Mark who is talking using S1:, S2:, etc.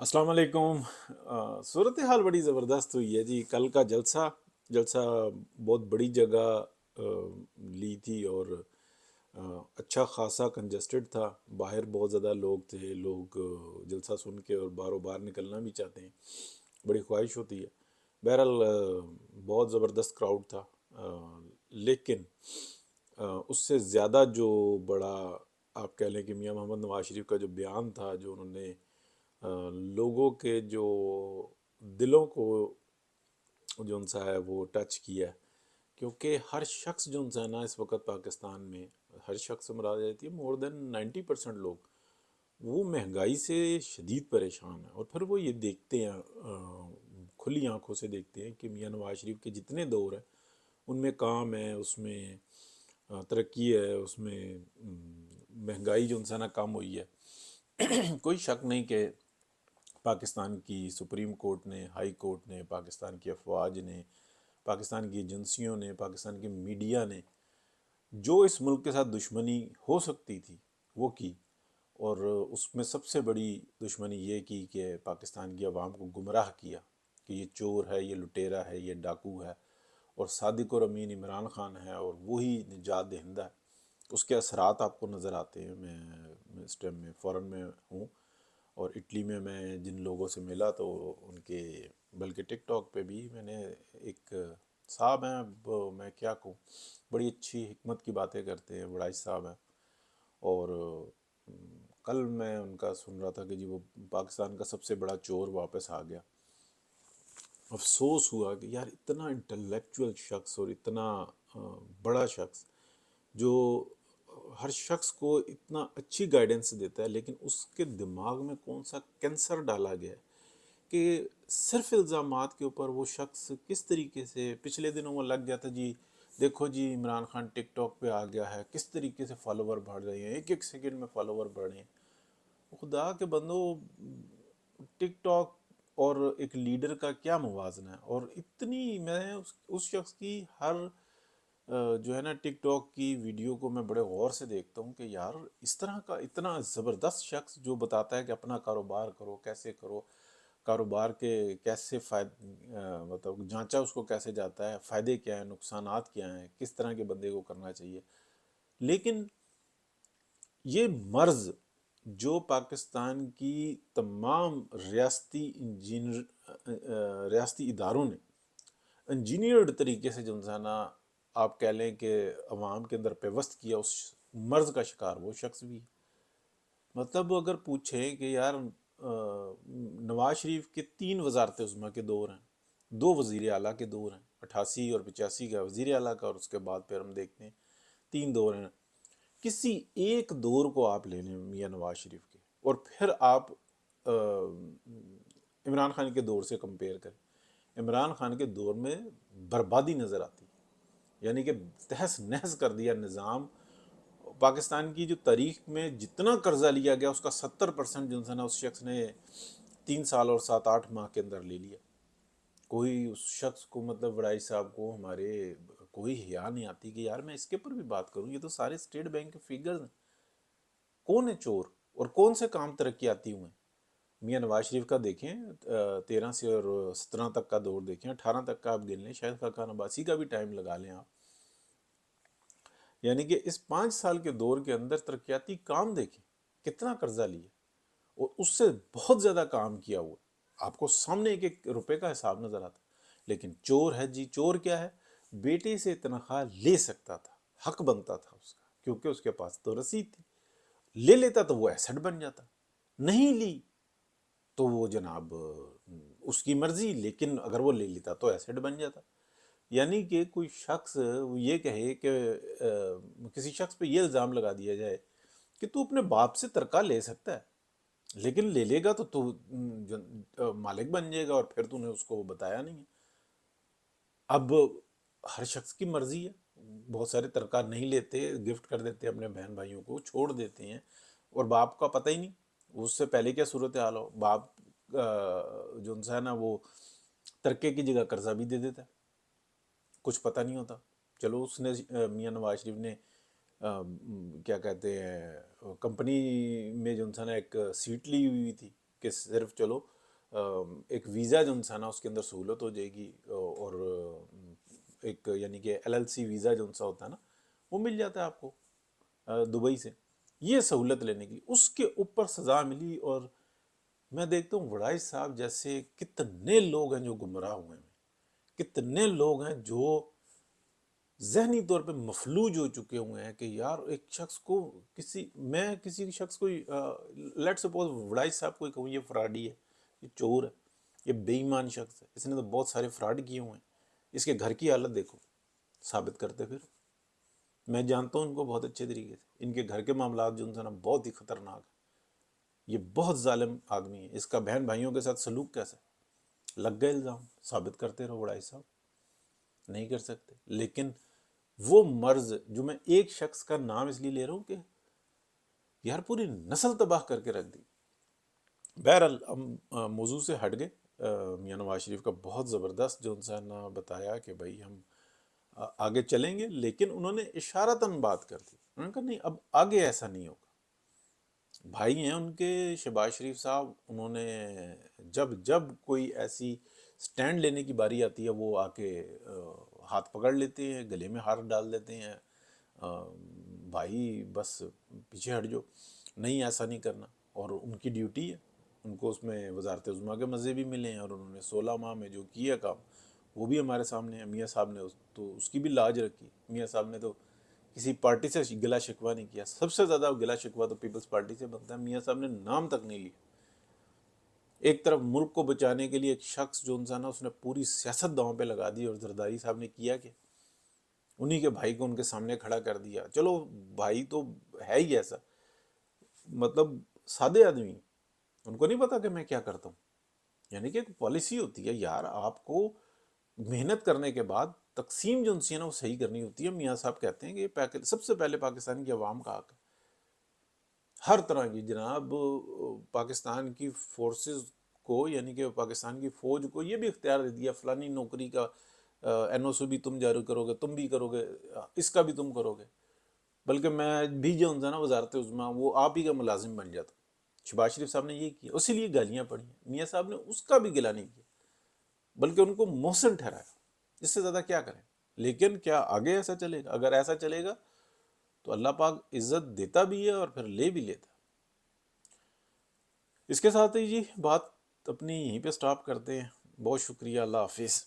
S1: अस्सलाम वालेकुम। सूरत हाल बड़ी ज़बरदस्त हुई है जी। कल का जलसा जलसा बहुत बड़ी जगह ली थी और अच्छा खासा कंजस्टेड था। बाहर बहुत ज़्यादा लोग थे। लोग जलसा सुन के और बारों बार निकलना भी चाहते हैं, बड़ी ख्वाहिश होती है। बहरहाल बहुत ज़बरदस्त क्राउड था। लेकिन उससे ज़्यादा जो बड़ा आप कह लें कि मियां मोहम्मद नवाज शरीफ का जो बयान था, जो उन्होंने लोगों के जो दिलों को जो उनसा है वो टच किया है। क्योंकि हर शख्स जो उनसा है ना, इस वक्त पाकिस्तान में हर शख्स से मुराद जाती है, मोर देन 90% लोग वो महंगाई से शदीद परेशान है। और फिर वो ये देखते हैं, खुली आंखों से देखते हैं कि मियां नवाज शरीफ के जितने दौर हैं उनमें काम है, उसमें तरक्की है, उसमें महंगाई जो उनसे ना कम हुई है। कोई शक नहीं कि पाकिस्तान की सुप्रीम कोर्ट ने, हाई कोर्ट ने, पाकिस्तान की अफवाज ने, पाकिस्तान की एजेंसियों ने, पाकिस्तान की मीडिया ने जो इस मुल्क के साथ दुश्मनी हो सकती थी वो की। और उसमें सबसे बड़ी दुश्मनी ये की कि पाकिस्तान की आवाम को गुमराह किया कि ये चोर है, ये लुटेरा है, ये डाकू है, और सादिक और अमीन इमरान खान है और वही निजात दहिंदा है। उसके असरात आपको नज़र आते हैं। मैं इस टाइम में फ़ॉरेन में हूँ और इटली में मैं जिन लोगों से मिला तो उनके, बल्कि टिकटॉक पे भी मैंने एक साहब हैं, अब मैं क्या कहूँ, बड़ी अच्छी हिकमत की बातें करते हैं, बड़ा साहब हैं। और कल मैं उनका सुन रहा था कि जी वो पाकिस्तान का सबसे बड़ा चोर वापस आ गया। अफसोस हुआ कि यार इतना इंटेलेक्चुअल शख्स और इतना बड़ा शख्स जो हर शख्स को इतना अच्छी गाइडेंस देता है, लेकिन उसके दिमाग में कौन सा कैंसर डाला गया है कि सिर्फ इल्ज़ामात के ऊपर वो शख्स किस तरीके से पिछले दिनों वो लग गया था जी। देखो जी, इमरान खान टिकटॉक पे आ गया है, किस तरीके से फॉलोवर बढ़ रहे हैं, एक एक सेकंड में फॉलोवर बढ़ रहे हैं। खुदा के बंदो, टिकटॉक और एक लीडर का क्या मुवाजना है। और इतनी मैं उस शख्स की हर जो है ना टिकटॉक की वीडियो को मैं बड़े गौर से देखता हूँ कि यार इस तरह का इतना ज़बरदस्त शख्स जो बताता है कि अपना कारोबार करो, कैसे करो, कारोबार के कैसे मतलब जांचा उसको कैसे जाता है, फ़ायदे क्या हैं, नुकसानात क्या हैं, किस तरह के बंदे को करना चाहिए। लेकिन ये मर्ज़ जो पाकिस्तान की तमाम रियासती रियासती इदारों ने इंजीनियर्ड तरीके से जो इंसाना आप कह लें कि अवाम के अंदर पेवस्त किया, उस मर्ज़ का शिकार वो शख्स भी है। मतलब अगर पूछें कि यार नवाज शरीफ के 3 वजारत उज़्मा के दौर हैं, 2 वज़ीर आला के दौर हैं, 88 और 85 का वज़ीर आला का, और उसके बाद फिर हम देखते हैं 3 दौर हैं। किसी एक दौर को आप ले लें मियाँ नवाज शरीफ के, और फिर आप इमरान खान के दौर से कंपेयर करें। इमरान खान के दौर में बर्बादी नज़र आती है, यानी कि तहस नहस कर दिया निज़ाम। पाकिस्तान की जो तारीख में जितना कर्जा लिया गया उसका 70% जो है ना उस शख्स ने 3 साल और 7-8 माह के अंदर ले लिया। कोई उस शख्स को, मतलब वड़ाई साहब को, हमारे कोई हिया नहीं आती कि यार मैं इसके ऊपर भी बात करूं। ये तो सारे स्टेट बैंक के फिगर्स हैं। कौन है चोर और कौन से काम तरक्याती हुए हैं? मियाँ नवाज शरीफ का देखें, 13 से और 17 तक का दौर देखें, 18 तक का आप गिन लें, शायद खाकान अब्बासी का भी टाइम लगा लें आप। यानी कि इस 5 साल के दौर के अंदर तरक्याती काम देखें, कितना कर्जा लिया और उससे बहुत ज़्यादा काम किया हुआ। आपको सामने एक एक रुपए का हिसाब नज़र आता। लेकिन चोर है जी। चोर क्या है? बेटे से तनख्वाह ले सकता था, हक बनता था उसका, क्योंकि उसके पास तो रसीद थी। ले लेता तो वो एसेट बन जाता, नहीं ली तो वो जनाब उसकी मर्जी, लेकिन अगर वो ले लेता तो एसेट बन जाता। यानी कि कोई शख्स ये कहे कि किसी शख्स पे ये इल्ज़ाम लगा दिया जाए कि तू अपने बाप से तरका ले सकता है, लेकिन ले लेगा तो तू मालिक बन जाएगा, और फिर तूने उसको बताया नहीं है। अब हर शख्स की मर्जी है। बहुत सारे तरका नहीं लेते, गिफ्ट कर देते हैं अपने बहन भाइयों को, छोड़ देते हैं, और बाप का पता ही नहीं उससे पहले क्या सूरत हाल हो। बाप जो उनसा है ना वो तरक्के की जगह कर्जा भी दे देता है, कुछ पता नहीं होता। चलो उसने मियाँ नवाज शरीफ ने क्या कहते हैं, कंपनी में जो उनसा ना एक सीट ली हुई थी, کہ صرف چلو ایک ویزا جو انسان ہے اس کے اندر سہولت ہو جائے گی، اور ایک یعنی کہ LLC ویزا جو انسا ہوتا ہے نا وہ مل جاتا ہے آپ کو دبئی سے، یہ سہولت لینے کی، اس کے اوپر سزا ملی۔ اور میں دیکھتا ہوں وڑائی صاحب جیسے کتنے لوگ ہیں جو گمراہ ہوئے ہیں، کتنے لوگ ہیں جو ذہنی طور پہ مفلوج ہو چکے ہوئے ہیں کہ یار ایک شخص کو میں کسی شخص کو لیٹ سپوز وڑائی صاحب کو کہوں یہ فراڈی ہے، یہ چور ہے، یہ بے ایمان شخص ہے، اس نے تو بہت سارے فراڈ کیے ہوئے ہیں، اس کے گھر کی حالت دیکھو، ثابت کرتے پھر میں جانتا ہوں ان کو بہت اچھے طریقے سے، ان کے گھر کے معاملات جو ان سے نا بہت ہی خطرناک ہے، یہ بہت ظالم آدمی ہے، اس کا بہن بھائیوں کے ساتھ سلوک کیسا ہے؟ لگ گئے الزام، ثابت کرتے رہو وڑائی صاحب، نہیں کر سکتے۔ لیکن وہ مرض جو میں ایک شخص کا نام اس لیے لے رہا ہوں کہ یار پوری نسل تباہ کر کے رکھ دی۔ بہرحال ہم موضوع سے ہٹ گئے، میاں نواز شریف کا بہت زبردست جو انسان نے بتایا کہ بھائی ہم آگے چلیں گے، لیکن انہوں نے اشارتاً بات کر دی، انہوں نے کہا نہیں اب آگے ایسا نہیں ہوگا۔ بھائی ہیں ان کے شہباز شریف صاحب، انہوں نے جب کوئی ایسی سٹینڈ لینے کی باری آتی ہے وہ آ کے ہاتھ پکڑ لیتے ہیں، گلے میں ہاتھ ڈال دیتے ہیں، بھائی بس پیچھے ہٹ جاؤ، نہیں ایسا نہیں کرنا، اور ان کی ڈیوٹی ہے، ان کو اس میں وزارت عظمیٰ کے مزے بھی ملے ہیں، اور انہوں نے 16 ماہ میں جو کیا کام وہ بھی ہمارے سامنے ہے۔ میاں صاحب نے تو اس کی بھی لاج رکھی، میاں صاحب نے تو کسی پارٹی سے گلا شکوہ نہیں کیا، سب سے زیادہ گلا شکوہ تو پیپلز پارٹی سے بنتا ہے، میاں صاحب نے نام تک نہیں لیا۔ ایک طرف ملک کو بچانے کے لیے ایک شخص جو انسان ہے اس نے پوری سیاست داؤں پہ لگا دی، اور زرداری صاحب نے کیا کہ انہی کے بھائی کو ان کے سامنے کھڑا کر دیا۔ چلو بھائی تو ہے ہی ایسا، مطلب سادے آدمی، ان کو نہیں پتا کہ میں کیا کرتا ہوں، یعنی کہ ایک پالیسی ہوتی ہے یار، آپ کو محنت کرنے کے بعد تقسیم جو انسی ہے نا وہ صحیح کرنی ہوتی ہے۔ میاں صاحب کہتے ہیں کہ یہ سب سے پہلے پاکستان کی عوام کا حق ہے، ہر طرح کی جناب پاکستان کی فورسز کو، یعنی کہ پاکستان کی فوج کو یہ بھی اختیار دے دیا فلانی نوکری کا NOC بھی تم جاری کرو گے، تم بھی کرو گے، اس کا بھی تم کرو گے، بلکہ میں بھی جو ہوں نا وزارت عظمیٰ وہ آپ ہی کا ملازم بن جاتا۔ شہباز شریف صاحب نے یہ کیا، اسی لیے گالیاں پڑھی، میاں صاحب نے اس کا بھی گلا نہیں کیا بلکہ ان کو محسن ٹھہرایا، اس سے زیادہ کیا کریں۔ لیکن کیا آگے ایسا چلے گا؟ اگر ایسا چلے گا تو اللہ پاک عزت دیتا بھی ہے اور پھر لے بھی لیتا ہے۔ اس کے ساتھ ہی جی بات اپنی یہیں پہ سٹاپ کرتے ہیں، بہت شکریہ، اللہ حافظ۔